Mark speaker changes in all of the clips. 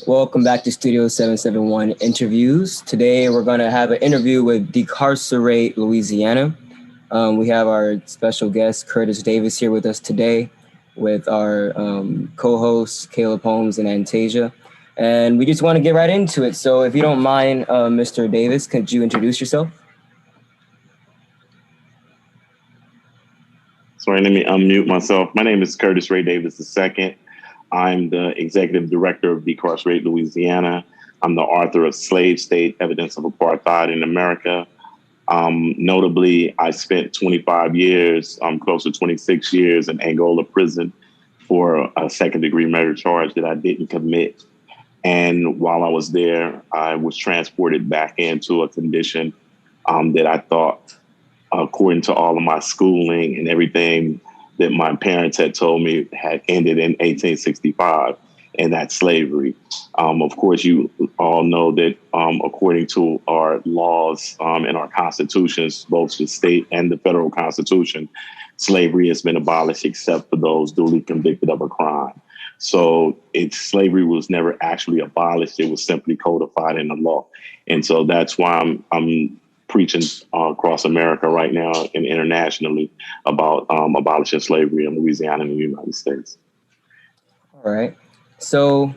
Speaker 1: Welcome back to Studio 771 Interviews. Today we're going to have an interview with Decarcerate Louisiana. We have our special guest, Curtis Davis, here with us today with our co-hosts, Caleb Holmes and Antasia. And we just want to get right into it. So if you don't mind, Mr. Davis, could you introduce yourself?
Speaker 2: Sorry, let me unmute myself. My name is Curtis Ray Davis II. I'm the executive director of Decarcerate Louisiana. I'm the author of Slave State, Evidence of Apartheid in America. Notably, I spent 25 years, close to 26 years in Angola prison for a second-degree murder charge that I didn't commit. And while I was there, I was transported back into a condition that I thought, according to all of my schooling and everything that my parents had told me, had ended in 1865, and that's slavery. Of course, you all know that according to our laws and our constitutions, both the state and the federal constitution, slavery has been abolished except for those duly convicted of a crime. So slavery was never actually abolished. It was simply codified in the law. And so that's why I'm preaching across America right now and internationally about abolishing slavery in Louisiana and the United States.
Speaker 1: All right. So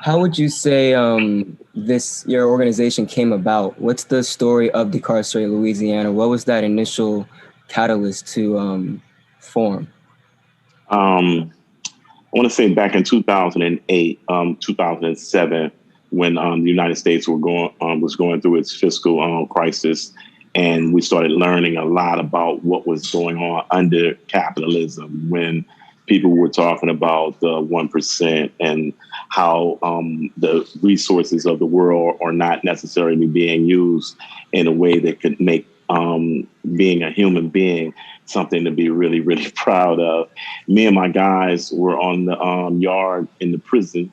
Speaker 1: how would you say your organization came about? What's the story of Decarcerate Louisiana? What was that initial catalyst to form?
Speaker 2: I want to say back in 2008, 2007, when the United States was going through its fiscal crisis, and we started learning a lot about what was going on under capitalism, when people were talking about the 1% and how the resources of the world are not necessarily being used in a way that could make being a human being something to be really, really proud of. Me and my guys were on the yard in the prison,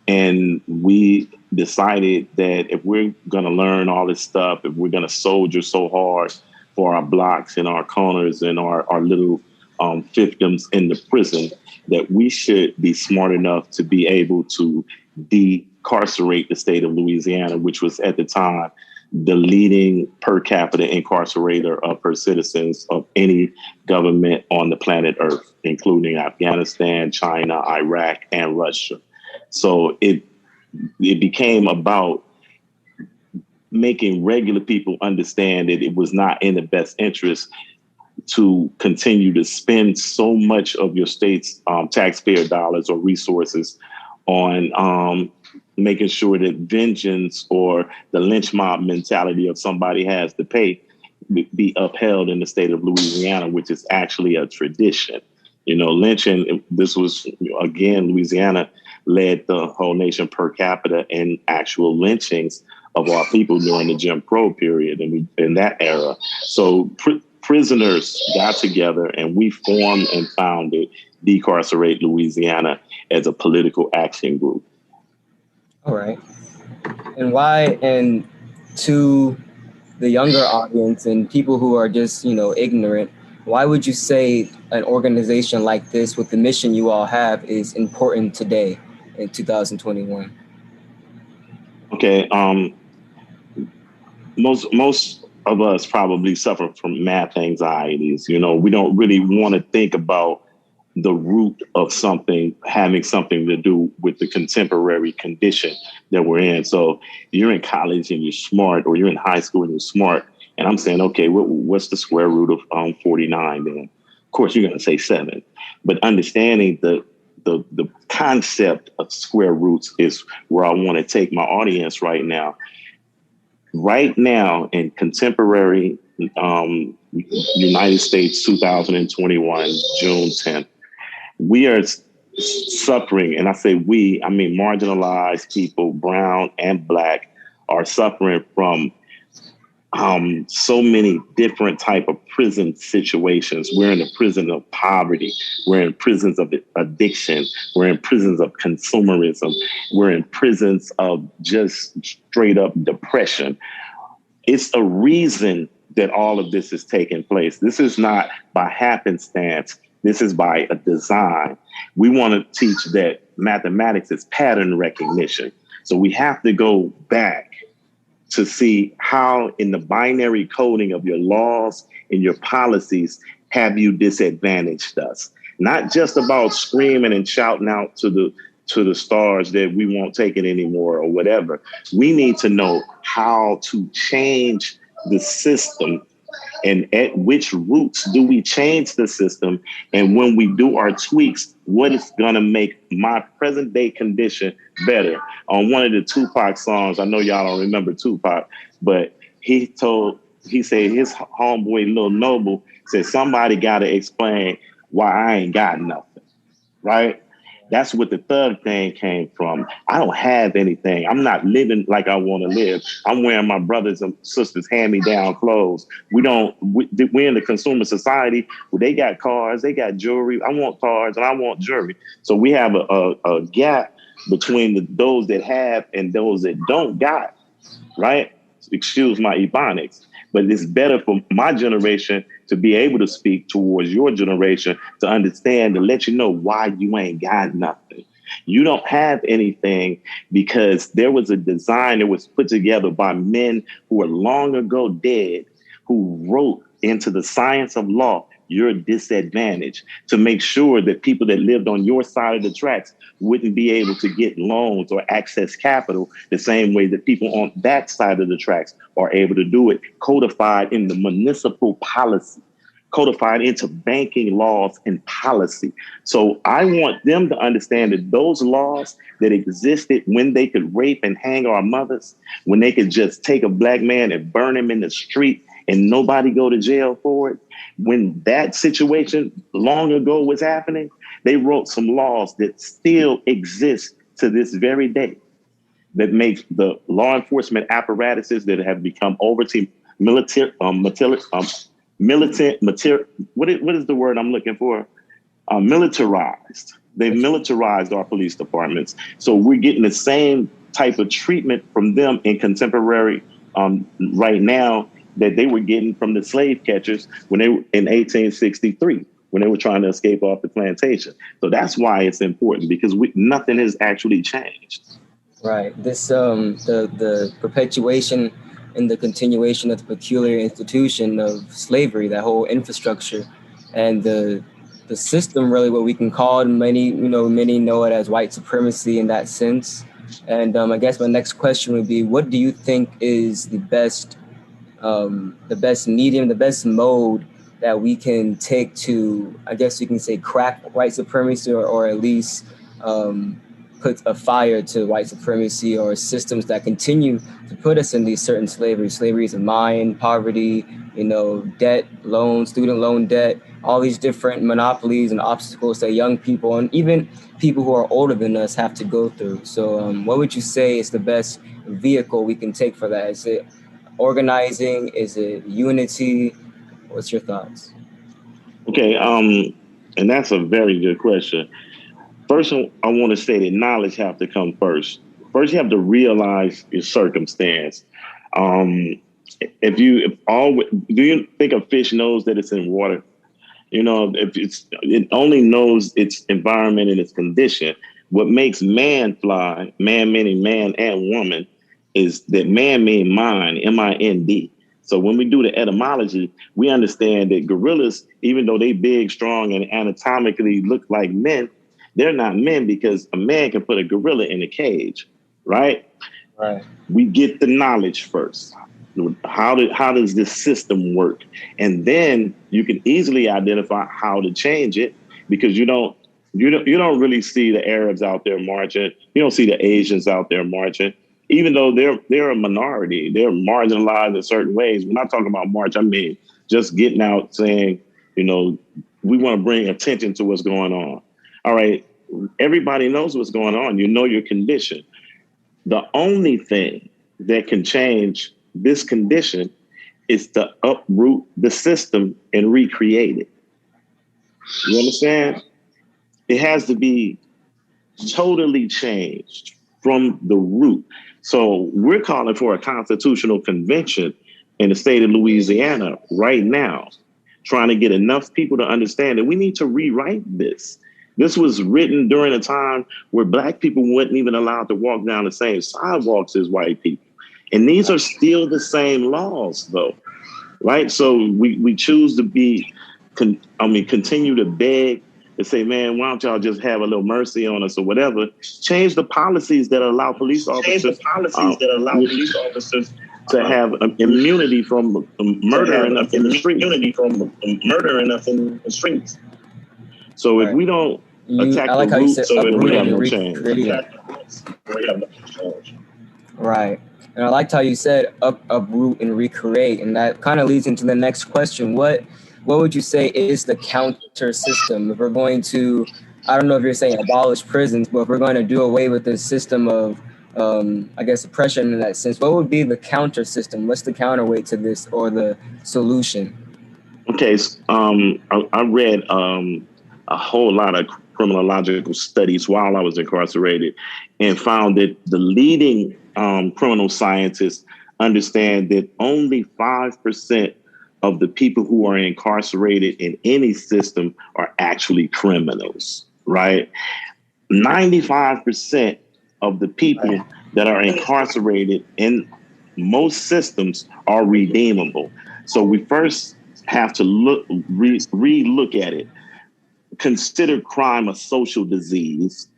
Speaker 2: and we decided that if we're going to learn all this stuff, if we're going to soldier so hard for our blocks and our corners and our little fiefdoms in the prison, that we should be smart enough to be able to decarcerate the state of Louisiana, which was at the time the leading per capita incarcerator of her citizens of any government on the planet Earth, including Afghanistan, China, Iraq, and Russia. So it became about making regular people understand that it was not in the best interest to continue to spend so much of your state's taxpayer dollars or resources on making sure that vengeance or the lynch mob mentality of somebody has to pay be upheld in the state of Louisiana, which is actually a tradition. You know, lynching, this was, again, Louisiana led the whole nation per capita in actual lynchings of our people during the Jim Crow period in that era. So prisoners got together and we formed and founded Decarcerate Louisiana as a political action group.
Speaker 1: All right. And why, and to the younger audience and people who are just, ignorant, why would you say an organization like this with the mission you all have is important today in 2021?
Speaker 2: Okay. Most of us probably suffer from math anxieties. You know, we don't really want to think about the root of something having something to do with the contemporary condition that we're in. So you're in college and you're smart, or you're in high school and you're smart. And I'm saying, okay, what's the square root of 49 then? Of course, you're going to say 7. But understanding the concept of square roots is where I want to take my audience right now. Right now in contemporary United States 2021, June 10th, we are suffering, and I say we, I mean marginalized people, brown and black, are suffering from so many different type of prison situations. We're in a prison of poverty. We're in prisons of addiction. We're in prisons of consumerism. We're in prisons of just straight up depression. It's a reason that all of this is taking place. This is not by happenstance This is by a design. We want to teach that mathematics is pattern recognition. So we have to go back to see how in the binary coding of your laws and your policies have you disadvantaged us. Not just about screaming and shouting out to the stars that we won't take it anymore or whatever. We need to know how to change the system, and at which roots do we change the system? And when we do our tweaks, what is going to make my present day condition better? On one of the Tupac songs, I know y'all don't remember Tupac, but he said his homeboy Lil Noble said, somebody got to explain why I ain't got nothing, right? That's what the thug thing came from. I don't have anything. I'm not living like I want to live. I'm wearing my brothers and sisters hand-me-down clothes. We're in the consumer society where they got cars, they got jewelry. I want cars and I want jewelry. So we have a gap between those that have and those that don't got, right? Excuse my ebonics. But it's better for my generation to be able to speak towards your generation to understand, to let you know why you ain't got nothing. You don't have anything because there was a design that was put together by men who were long ago dead, who wrote into the science of law your disadvantage to make sure that people that lived on your side of the tracks wouldn't be able to get loans or access capital the same way that people on that side of the tracks are able to do it, codified in the municipal policy, codified into banking laws and policy. So I want them to understand that those laws that existed when they could rape and hang our mothers, when they could just take a black man and burn him in the street and nobody go to jail for it, when that situation long ago was happening, they wrote some laws that still exist to this very day that make the law enforcement apparatuses that have become overly militant, what is the word I'm looking for? Militarized. They've militarized our police departments. So we're getting the same type of treatment from them in contemporary right now that they were getting from the slave catchers when they were in 1863, when they were trying to escape off the plantation. So that's why it's important, because nothing has actually changed.
Speaker 1: Right. This the perpetuation and the continuation of the peculiar institution of slavery, that whole infrastructure, and the system, really what we can call it. Many know it as white supremacy in that sense. And I guess my next question would be, what do you think is the best medium, the best mode that we can take to, I guess you can say, crack white supremacy, or at least put a fire to white supremacy, or systems that continue to put us in these certain slavery. Slaveries of mind, poverty, debt, loans, student loan debt, all these different monopolies and obstacles that young people and even people who are older than us have to go through. So what would you say is the best vehicle we can take for that? Is it organizing? Is it unity? What's your thoughts?
Speaker 2: Okay, and that's a very good question. First, I want to say that knowledge have to come first. First, you have to realize your circumstance. Um, do you think a fish knows that it's in water? If it only knows its environment and its condition. What makes man fly, man meaning man and woman, is that man means mind, M-I-N-D. So when we do the etymology, we understand that gorillas, even though they big, strong, and anatomically look like men, they're not men because a man can put a gorilla in a cage, right?
Speaker 1: Right.
Speaker 2: We get the knowledge first. How does this system work? And then you can easily identify how to change it, because you don't really see the Arabs out there marching. You don't see the Asians out there marching, even though they're a minority. They're marginalized in certain ways. When I talk about march, I mean just getting out saying, we want to bring attention to what's going on. All right, everybody knows what's going on. You know your condition. The only thing that can change this condition is to uproot the system and recreate it. You understand? It has to be totally changed from the root. So we're calling for a constitutional convention in the state of Louisiana right now, trying to get enough people to understand that we need to rewrite this. This was written during a time where Black people weren't even allowed to walk down the same sidewalks as white people. And these are still the same laws, though, right? So we choose to continue to beg and say, man, why don't y'all just have a little mercy on us or whatever? Change the policies that allow police officers to have immunity from murdering us in the streets. So if we don't attack the roots, then we have no change.
Speaker 1: Right. And I liked how you said uproot and recreate, and that kind of leads into the next question. What would you say is the counter system? If we're going to, I don't know if you're saying abolish prisons, but if we're going to do away with this system of, I guess, oppression in that sense, what would be the counter system? What's the counterweight to this or the solution?
Speaker 2: Okay, I read a whole lot of criminological studies while I was incarcerated and found that the leading criminal scientists understand that only 5% of the people who are incarcerated in any system are actually criminals, right? 95% of the people that are incarcerated in most systems are redeemable. So we first have to re-look at it. Consider crime a social disease.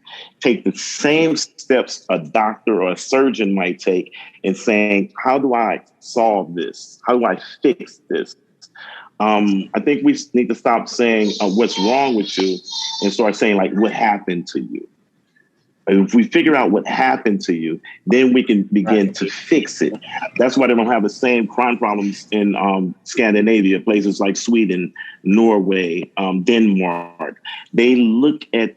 Speaker 2: Take the same steps a doctor or a surgeon might take in saying, how do I solve this? How do I fix this? I think we need to stop saying what's wrong with you and start saying, like, what happened to you? And if we figure out what happened to you, then we can begin to fix it. That's why they don't have the same crime problems in Scandinavia, places like Sweden, Norway, Denmark. They look at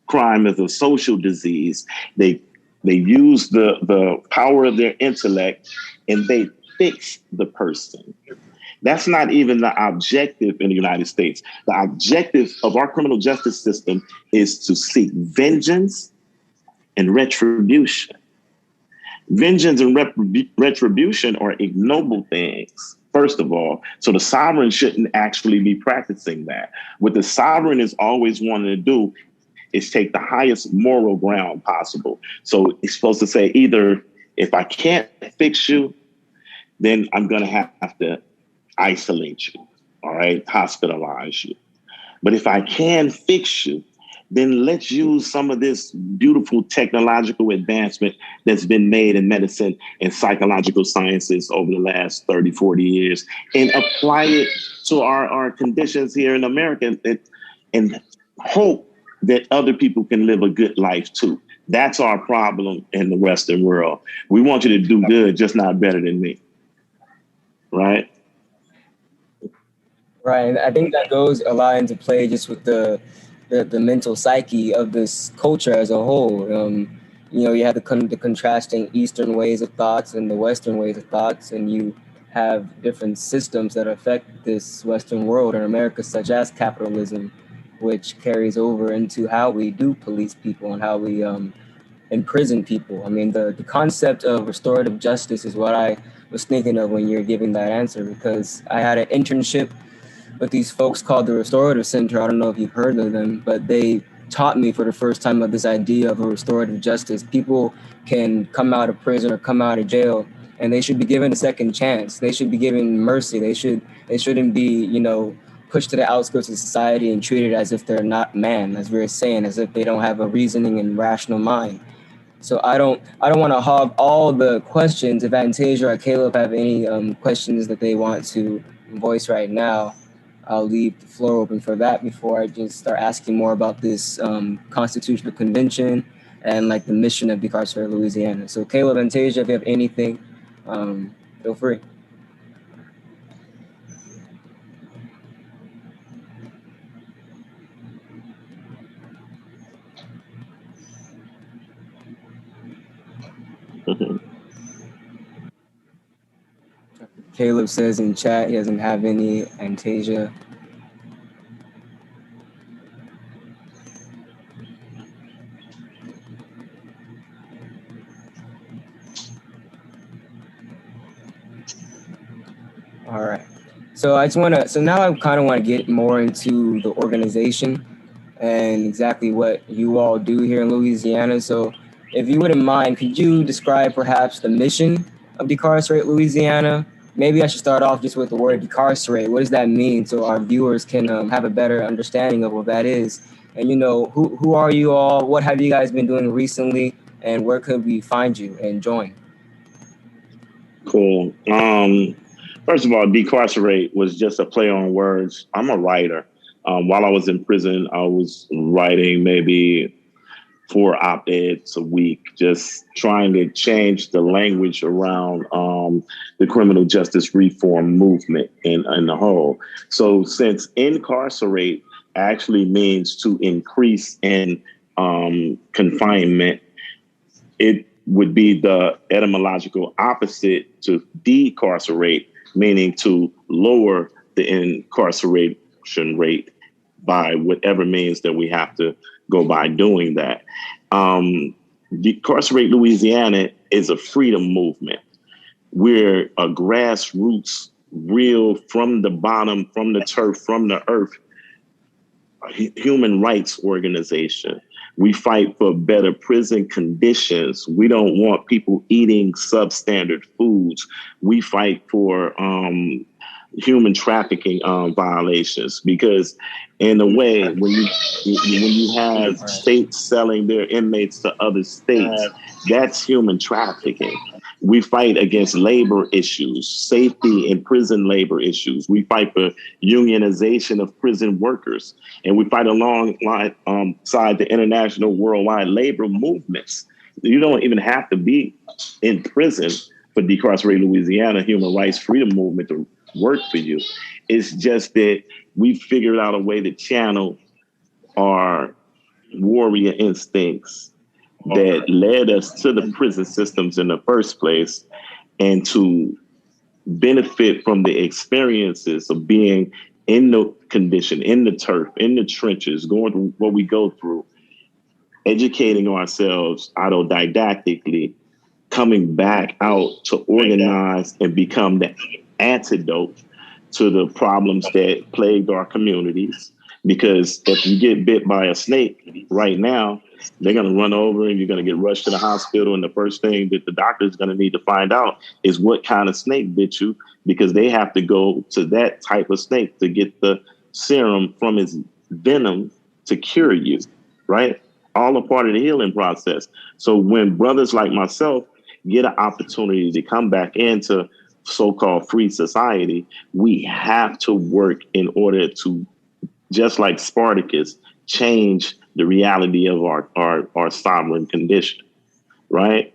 Speaker 2: crime as a social disease. They use the power of their intellect and they fix the person. That's not even the objective in the United States. The objective of our criminal justice system is to seek vengeance and retribution. Vengeance and retribution are ignoble things, first of all. So the sovereign shouldn't actually be practicing that. What the sovereign is always wanting to do is take the highest moral ground possible. So it's supposed to say either, if I can't fix you, then I'm going to have to isolate you, all right, hospitalize you. But if I can fix you, then let's use some of this beautiful technological advancement that's been made in medicine and psychological sciences over the last 30, 40 years and apply it to our conditions here in America and hope that other people can live a good life too. That's our problem in the Western world. We want you to do good, just not better than me. Right?
Speaker 1: Right. And I think that goes a lot into play just with the mental psyche of this culture as a whole. You have the contrasting Eastern ways of thoughts and the Western ways of thoughts, and you have different systems that affect this Western world in America, such as capitalism, which carries over into how we do police people and how we imprison people. I mean, the concept of restorative justice is what I was thinking of when you're giving that answer, because I had an internship with these folks called the Restorative Center. I don't know if you've heard of them, but they taught me for the first time of this idea of a restorative justice. People can come out of prison or come out of jail, and they should be given a second chance. They should be given mercy. They shouldn't be, pushed to the outskirts of society and treated as if they're not man, as we were saying, as if they don't have a reasoning and rational mind. So I don't want to hog all the questions. If Antasia or Caleb have any questions that they want to voice right now, I'll leave the floor open for that before I just start asking more about this constitutional convention and like the mission of Decarcerate Louisiana. So Caleb and Tasia, if you have anything, feel free. Caleb says in chat he doesn't have any. Antasia. All right. So I just want to. So now I kind of want to get more into the organization and exactly what you all do here in Louisiana. So, if you wouldn't mind, could you describe perhaps the mission of Decarcerate Louisiana? Maybe I should start off just with the word decarcerate. What does that mean so our viewers can have a better understanding of what that is? And who are you all? What have you guys been doing recently? And where could we find you and join?
Speaker 2: Cool. First of all, decarcerate was just a play on words. I'm a writer. While I was in prison, I was writing maybe 4 op-eds a week, just trying to change the language around the criminal justice reform movement in the whole. So since incarcerate actually means to increase in confinement, it would be the etymological opposite to decarcerate, meaning to lower the incarceration rate by whatever means that we have to go by doing that. Decarcerate Louisiana is a freedom movement. We're a grassroots, real from the bottom, from the turf, from the earth, human rights organization. We fight for better prison conditions. We don't want people eating substandard foods. We fight for human trafficking violations, because in a way, when you have states selling their inmates to other states, that's human trafficking. We fight against labor issues, safety in prison labor issues. We fight for unionization of prison workers, and we fight alongside the international worldwide labor movements. You don't even have to be in prison for Decarcerate Louisiana Human Rights Freedom Movement to work for you. It's just that we figured out a way to channel our warrior instincts that led us to the prison systems in the first place, and to benefit from the experiences of being in the condition, in the turf, in the trenches, going through what we go through, educating ourselves autodidactically, coming back out to organize and become the antidote to the problems that plagued our communities. Because if you get bit by a snake right now, they're going to run over and you're going to get rushed to the hospital. And the first thing that the doctor is going to need to find out is what kind of snake bit you, because they have to go to that type of snake to get the serum from its venom to cure you, right? All a part of the healing process. So when brothers like myself get an opportunity to come back into so-called free society, we have to work in order to, just like Spartacus, change the reality of our sovereign condition, right?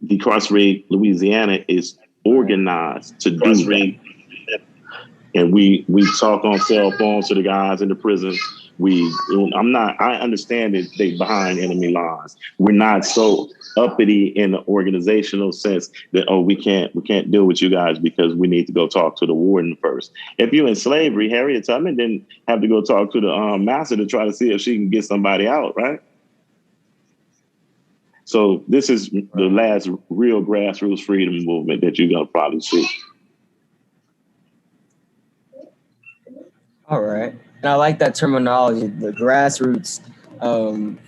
Speaker 2: Decarcerate Louisiana is organized to do that. And we talk on cell phones to the guys in the prisons. I understand that they behind enemy lines. We're not so uppity in the organizational sense that, oh, we can't deal with you guys because we need to go talk to the warden first. If you're in slavery, Harriet Tubman didn't have to go talk to the master to try to see if she can get somebody out, right? So this is the last real grassroots freedom movement that you're gonna probably see.
Speaker 1: All right. And I like that terminology, the grassroots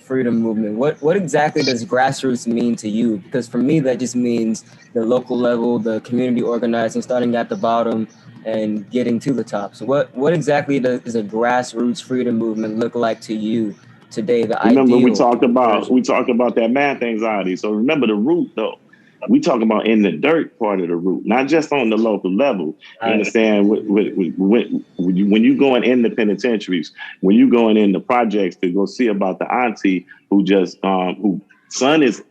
Speaker 1: freedom movement. What exactly does grassroots mean to you? Because for me, that just means the local level, the community organizing, starting at the bottom and getting to the top. So what exactly does a grassroots freedom movement look like to you today? The
Speaker 2: Remember, we
Speaker 1: ideal
Speaker 2: talked about
Speaker 1: version.
Speaker 2: that math anxiety. So remember the root though. We talk about in the dirt part of the root, not just on the local level. You understand? When you going in the penitentiaries, when you going in the projects to go see about the auntie who just who son is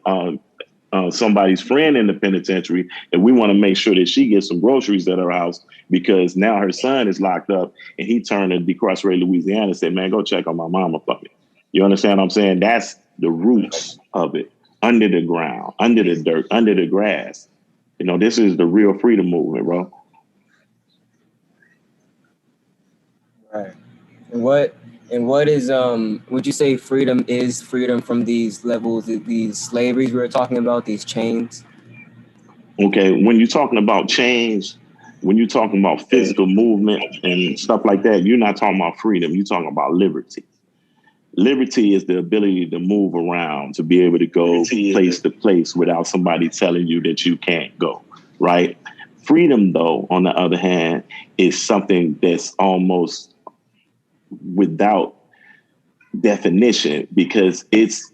Speaker 2: somebody's friend in the penitentiary, and we want to make sure that she gets some groceries at her house because now her son is locked up, and he turned to Decarcerate Louisiana and said, "Man, go check on my mama for me." You understand what I'm saying? That's the roots of it. Under the ground, under the dirt, under the grass. You know, this is the real freedom movement, bro.
Speaker 1: Right. And what is would you say freedom is freedom from these levels, these slaveries we were talking about, these chains?
Speaker 2: Okay, when you're talking about change, When you're talking about physical movement and stuff like that, you're not talking about freedom. You're talking about liberty. Liberty is the ability to move around, to be able to go place to place without somebody telling you that you can't go, right? Freedom, though, on the other hand, is something that's almost without definition because it's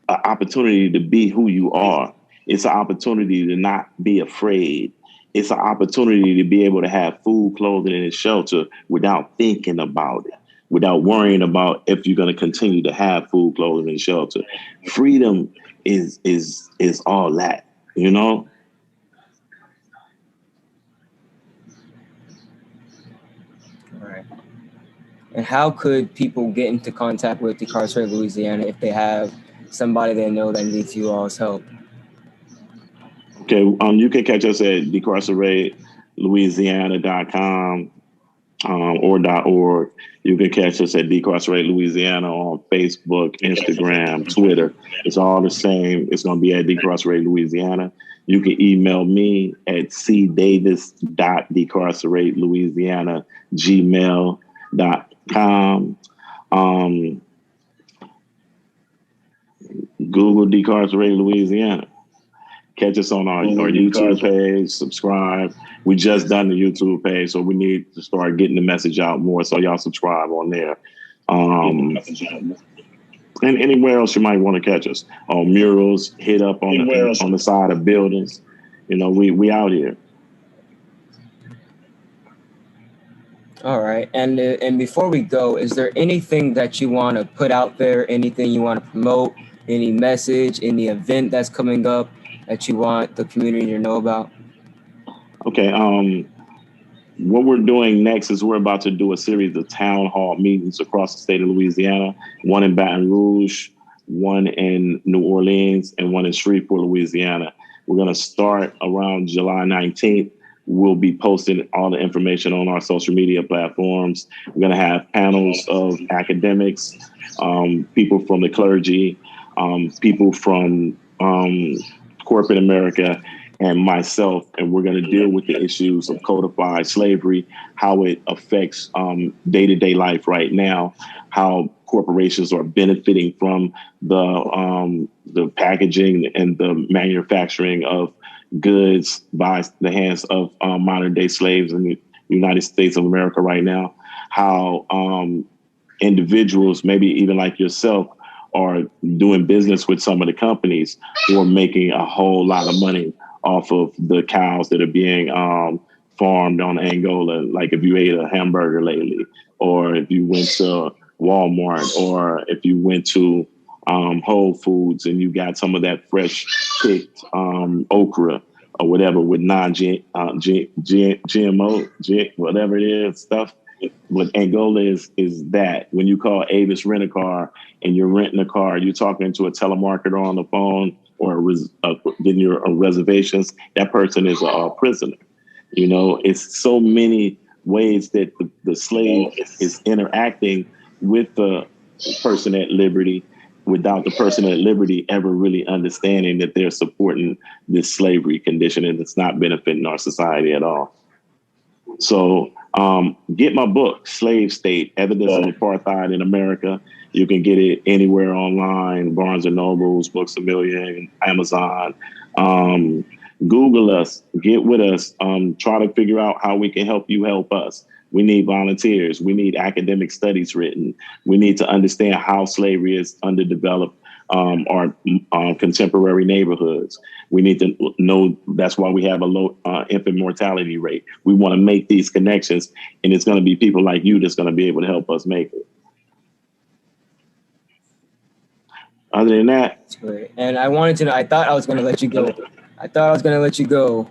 Speaker 2: an opportunity to be who you are. It's an opportunity to not be afraid. It's an opportunity to be able to have food, clothing, and shelter without thinking about it, without worrying about if you're going to continue to have food, clothing, and shelter. Freedom is all that, you know?
Speaker 1: All right. And how could people get into contact with Decarcerate Louisiana if they have somebody they know that needs you all's help?
Speaker 2: Okay, you can catch us at decarceratelouisiana.com or .org. You can catch us at Decarcerate Louisiana on Facebook, Instagram, Twitter. It's all the same. It's going to be at Decarcerate Louisiana. You can email me at cdavis.decarceratelouisiana@gmail.com. Google Decarcerate Louisiana. Catch us on our YouTube page, subscribe. We just done the YouTube page, so we need to start getting the message out more. So y'all subscribe on there. And anywhere else you might want to catch us. On murals, hit up on the side of buildings. You know, we out here.
Speaker 1: All right. And before we go, is there anything that you want to put out there? Anything you want to promote? Any message? Any event that's coming up that you want the community to know about?
Speaker 2: Okay. What we're doing next is we're about to do a series of town hall meetings across the state of Louisiana. One in Baton Rouge, one in New Orleans, and one in Shreveport, Louisiana. We're going to start around July 19th. We'll be posting all the information on our social media platforms. We're going to have panels of academics, people from the clergy, people from corporate America, and myself. And we're going to deal with the issues of codified slavery, how it affects day-to-day life right now, how corporations are benefiting from the packaging and the manufacturing of goods by the hands of modern day slaves in the United States of America right now, how individuals, maybe even like yourself, are doing business with some of the companies who are making a whole lot of money off of the cows that are being farmed on Angola. Like if you ate a hamburger lately, or if you went to Walmart, or if you went to Whole Foods and you got some of that fresh picked okra or whatever with GMO, whatever it is, stuff. What Angola is that when you call Avis Rent a Car and you're renting a car, you're talking to a telemarketer on the phone or getting your reservations, that person is a prisoner. You know, it's so many ways that the slave is interacting with the person at liberty without the person at liberty ever really understanding that they're supporting this slavery condition and it's not benefiting our society at all. So get my book, Slave State, Evidence of Apartheid in America. You can get it anywhere online, Barnes & Nobles, Books A Million, Amazon. Google us, get with us, try to figure out how we can help you help us. We need volunteers. We need academic studies written. We need to understand how slavery is underdeveloped our contemporary neighborhoods. We need to know that's why we have a low infant mortality rate. We want to make these connections, and it's going to be people like you that's going to be able to help us make it. Other than that,
Speaker 1: That's great. And I wanted to know, I thought I was going to let you go.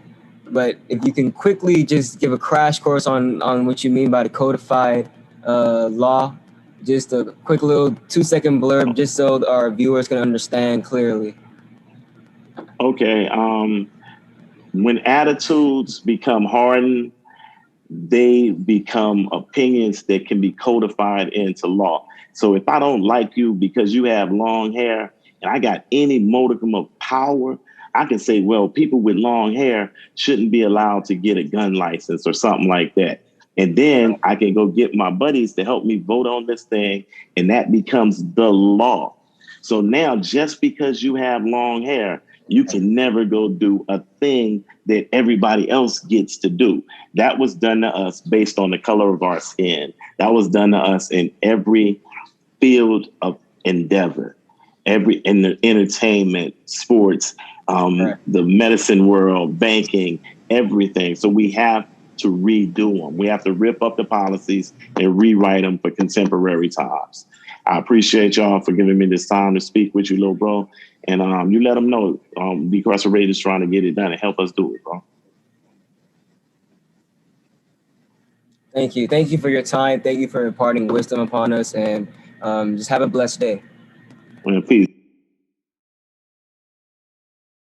Speaker 1: But if you can quickly just give a crash course on what you mean by the codified law, just a quick little 2-second blurb, just so our viewers can understand clearly.
Speaker 2: Okay. When attitudes become hardened, they become opinions that can be codified into law. So if I don't like you because you have long hair and I got any modicum of power, I can say, well, people with long hair shouldn't be allowed to get a gun license or something like that. And then I can go get my buddies to help me vote on this thing, and that becomes the law. So now, just because you have long hair, you can never go do a thing that everybody else gets to do. That was done to us based on the color of our skin. That was done to us in every field of endeavor, every in the entertainment, sports, the medicine world, banking, everything. So we have to redo them. We have to rip up the policies and rewrite them for contemporary times. I appreciate y'all for giving me this time to speak with you, little bro. And you let them know Decarcerate is trying to get it done and help us do it, bro.
Speaker 1: Thank you. Thank you for your time. Thank you for imparting wisdom upon us, and just have a blessed day.
Speaker 2: Peace.